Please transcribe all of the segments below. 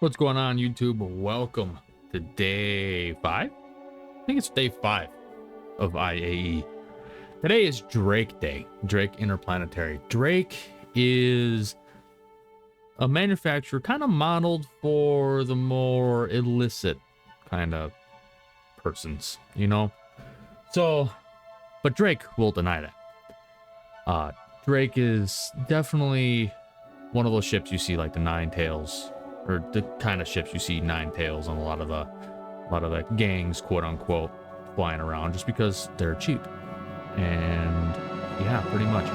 What's going on, YouTube? Welcome to day 5. I think it's day 5 of IAE. Today is Drake Day. Drake Interplanetary. Drake is a manufacturer kind of modeled for the more illicit kind of persons, you know? So, but Drake will deny that. Drake is definitely one of those ships you see, like the Nine Tails, or the kind of ships you see Nine Tails on a lot of the gangs, quote unquote, flying around, just because they're cheap. And yeah, pretty much.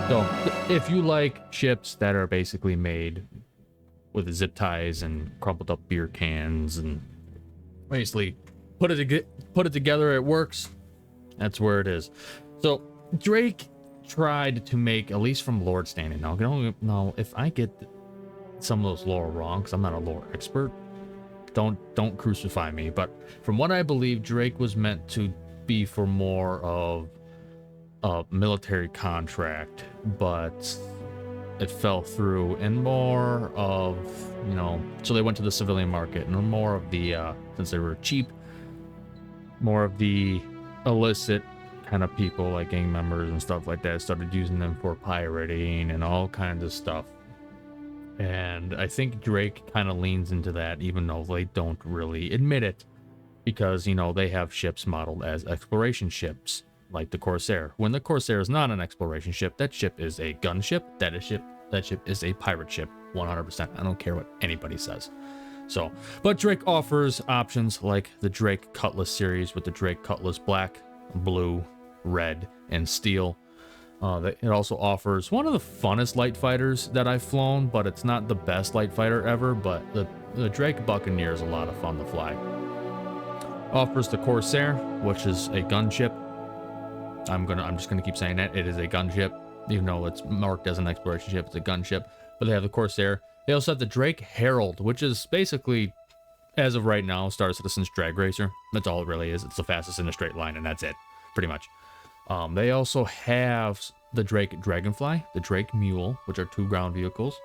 So if you like ships that are basically made with zip ties and crumpled up beer cans and basically put it together, it works. That's where it is. So Drake tried to make, at least from Lord standing, now if I get some of those lore wrong, because I'm not a lore expert, don't crucify me, but from what I believe, Drake was meant to be for more of a military contract, but it fell through, and more of, so they went to the civilian market, and more of the since they were cheap, more of the illicit kind of people, like gang members and stuff like that, started using them for pirating and all kinds of stuff. And I think Drake kind of leans into that, even though they don't really admit it, because they have ships modeled as exploration ships, like the Corsair. When the Corsair is not an exploration ship, that ship is a gunship. That ship is a pirate ship, 100%. I don't care what anybody says. So, but Drake offers options like the Drake Cutlass series with the Drake Cutlass Black, Blue, Red, and Steel. It also offers one of the funnest light fighters that I've flown, but it's not the best light fighter ever, but the Drake Buccaneer is a lot of fun to fly. Offers the Corsair, which is a gunship. I'm just gonna keep saying that. It is a gunship, even though it's marked as an exploration ship, it's a gunship. But they have the Corsair. They also have the Drake Herald, which is basically, as of right now, Star Citizen's drag racer. That's all it really is. It's the fastest in a straight line, and that's it, pretty much. They also have the Drake Dragonfly, the Drake Mule, which are 2 ground vehicles.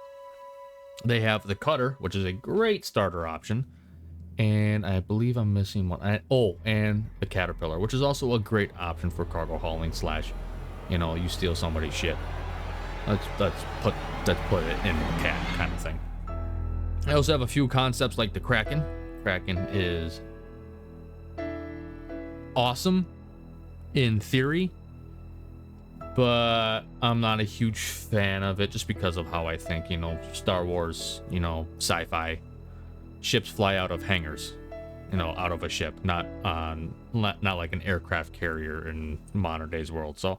They have the Cutter, which is a great starter option. And I believe I'm missing one. And the Caterpillar, which is also a great option for cargo hauling / you steal somebody's shit. Let's put it in the cat kind of thing. I also have a few concepts like the Kraken. Kraken is awesome in theory, but I'm not a huge fan of it just because of how I think, Star Wars, sci-fi ships fly out of hangars, out of a ship, not like an aircraft carrier in modern day's world. So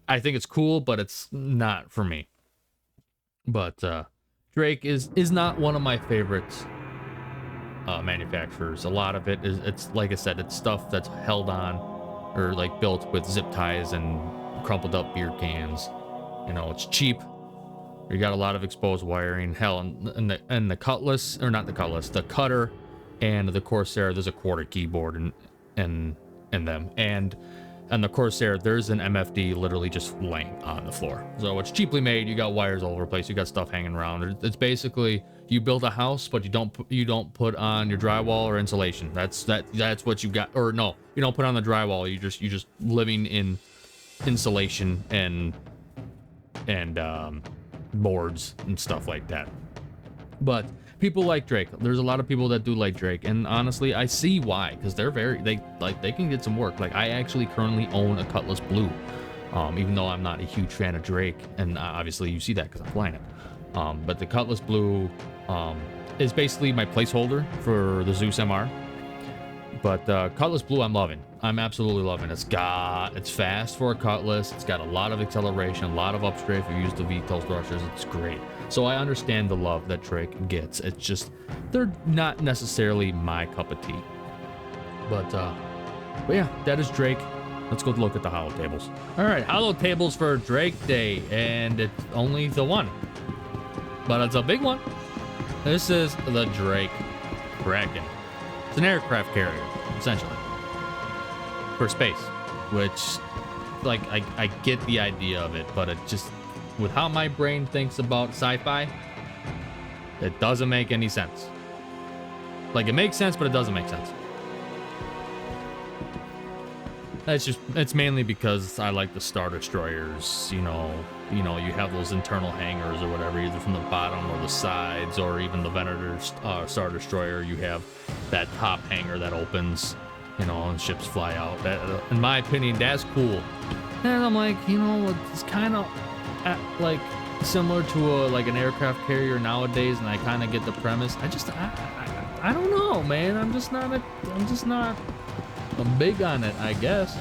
I think it's cool, but it's not for me. But Drake is not one of my favorites manufacturers. A lot of it's like I said, it's stuff that's held on or like built with zip ties and crumpled up beer cans. It's cheap. You got a lot of exposed wiring. Hell, and the Cutlass, or not the Cutlass, the Cutter and the Corsair, there's a quarter keyboard in them. And the Corsair, there's an MFD literally just laying on the floor. So it's cheaply made. You got wires all over the place. You got stuff hanging around. It's basically, you build a house, but you don't put on your drywall or insulation. That's what you got. Or no, you don't put on the drywall. You just living in insulation and boards and stuff like that. But people like Drake. There's a lot of people that do like Drake, and honestly, I see why, because they can get some work. Like, I actually currently own a Cutlass Blue, even though I'm not a huge fan of Drake, and obviously you see that because I'm flying it. But the Cutlass Blue is basically my placeholder for the Zeus MR. But Cutlass Blue, I'm loving. I'm absolutely loving. It's fast for a Cutlass. It's got a lot of acceleration, a lot of upstrafe. If you use the VTOL thrusters, it's great. So I understand the love that Drake gets. It's just, they're not necessarily my cup of tea. But yeah, that is Drake. Let's go look at the holo tables. All right, holo tables for Drake Day, and it's only the one, but it's a big one. This is the Drake Kraken. It's an aircraft carrier, essentially, for space, which, like, I get the idea of it, but it just, with how my brain thinks about sci-fi, it doesn't make any sense. Like, it makes sense, but it doesn't make sense. It's mainly because I like the Star Destroyers, you know, you have those internal hangars or whatever, either from the bottom or the sides, or even the Venator Star Destroyer, you have that top hangar that opens, you know, and ships fly out. That, in my opinion, that's cool. And I'm like, you know, it's kind of like similar to like an aircraft carrier nowadays, and I kind of get the premise. I don't know, man. I'm just not I'm big on it, I guess.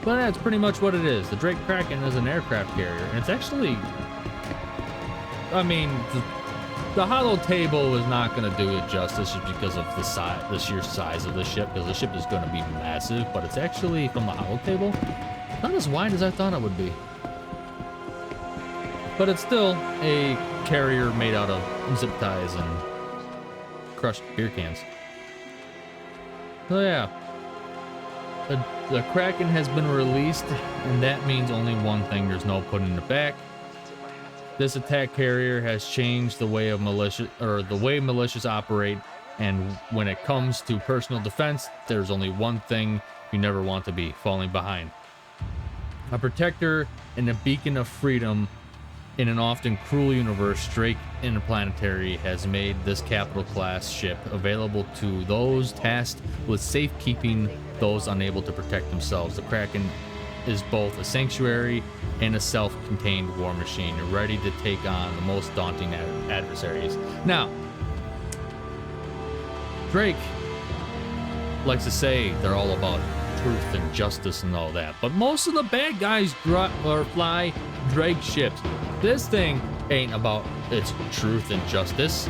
But that's pretty much what it is. The Drake Kraken is an aircraft carrier, and it's actually, I mean, the hollow table is not going to do it justice just because of the sheer size of the ship, because the ship is going to be massive, but it's actually, from the hollow table, not as wide as I thought it would be. But it's still a carrier made out of zip ties and crushed beer cans. So yeah, the Kraken has been released, and that means only one thing: there's no putting it back. This attack carrier has changed the way of militias operate, and when it comes to personal defense, there's only one thing you never want to be: falling behind. A protector and a beacon of freedom in an often cruel universe, Drake Interplanetary has made this capital class ship available to those tasked with safekeeping those unable to protect themselves. The Kraken is both a sanctuary and a self-contained war machine, ready to take on the most daunting adversaries. Now, Drake likes to say they're all about truth and justice and all that, but most of the bad guys fly Drake ships. This thing ain't about its truth and justice,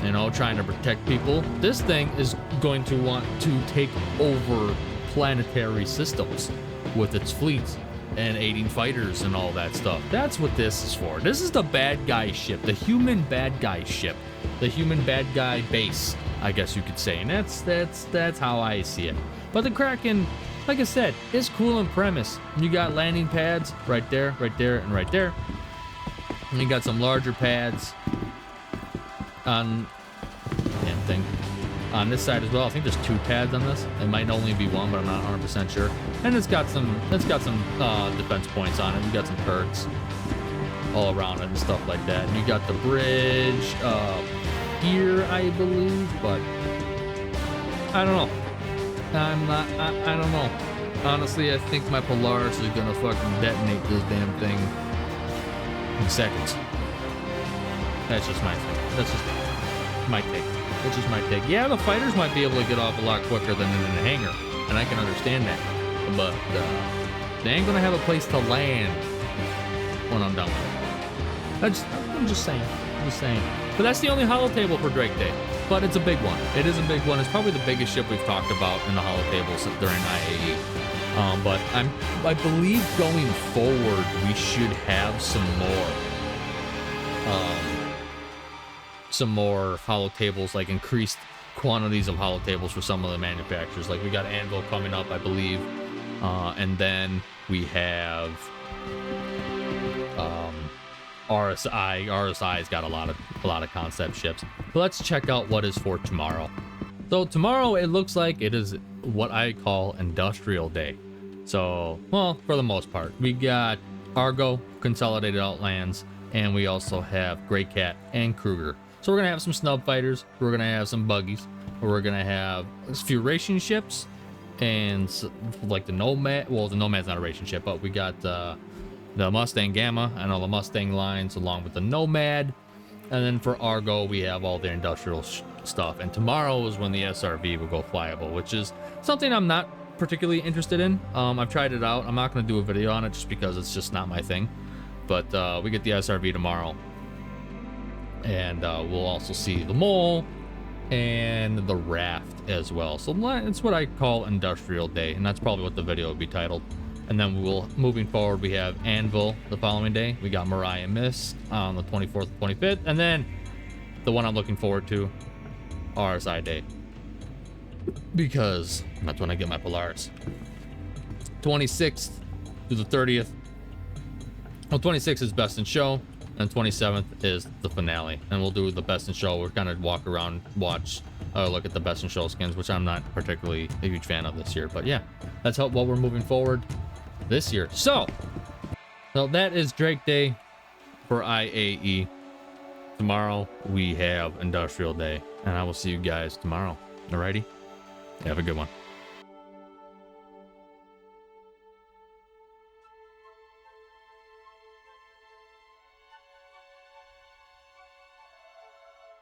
you know, trying to protect people. This thing is going to want to take over planetary systems with its fleets and aiding fighters and all that stuff. That's what this is for. This is the bad guy ship, the human bad guy ship, the human bad guy base, I guess you could say. And that's how I see it. But the Kraken, like I said, is cool in premise. You got landing pads right there, and right there. And you got some larger pads on this side as well. I think there's 2 pads on this. It might only be 1, but I'm not 100% sure. And it's got some defense points on it. You got some perks all around it and stuff like that. And you got the bridge here, I believe, but I don't know. I don't know. Honestly, I think my Polaris is gonna fucking detonate this damn thing in seconds. That's just my thing. That's just my take. That's just my take. Yeah, the fighters might be able to get off a lot quicker than in a hangar, and I can understand that. But they ain't gonna have a place to land when I'm done with it. I'm just saying. But that's the only hollow table for Drake Day. But it's a big one. It is a big one. It's probably the biggest ship we've talked about in the hollow tables during IAE. But I believe going forward we should have some more hollow tables, like increased quantities of hollow tables for some of the manufacturers. Like we got Anvil coming up, I believe, and then we have RSI. RSI's got a lot of concept ships. But let's check out what is for tomorrow. So tomorrow it looks like it is what I call Industrial Day. So, well, for the most part, we got Argo, Consolidated Outlands, and we also have Grey Cat and Kruger. So we're gonna have some snub fighters, we're gonna have some buggies, we're gonna have a few racing ships, and like the Nomad. Well, the Nomad's not a racing ship, but we got the Mustang Gamma and all the Mustang lines along with the Nomad. And then for Argo, we have all the industrial stuff. And tomorrow is when the SRV will go flyable, which is something I'm not particularly interested in. I've tried it out. I'm not going to do a video on it just because it's just not my thing. But we get the SRV tomorrow. And we'll also see the Mole and the Raft as well. So it's what I call Industrial Day. And that's probably what the video will be titled. And then moving forward, we have Anvil the following day. We got Mariah Mist on the 24th and 25th. And then the one I'm looking forward to, RSI Day. Because that's when I get my Polaris. 26th through the 30th. Well, 26th is Best in Show. and 27th is the finale, and we'll do the best in show. We're gonna walk around, watch, look at the best in show skins, which I'm not particularly a huge fan of this year, but yeah, that's how what we're moving forward this year. So that is Drake Day for IAE. Tomorrow we have Industrial Day, and I will see you guys tomorrow. Alrighty, have a good one.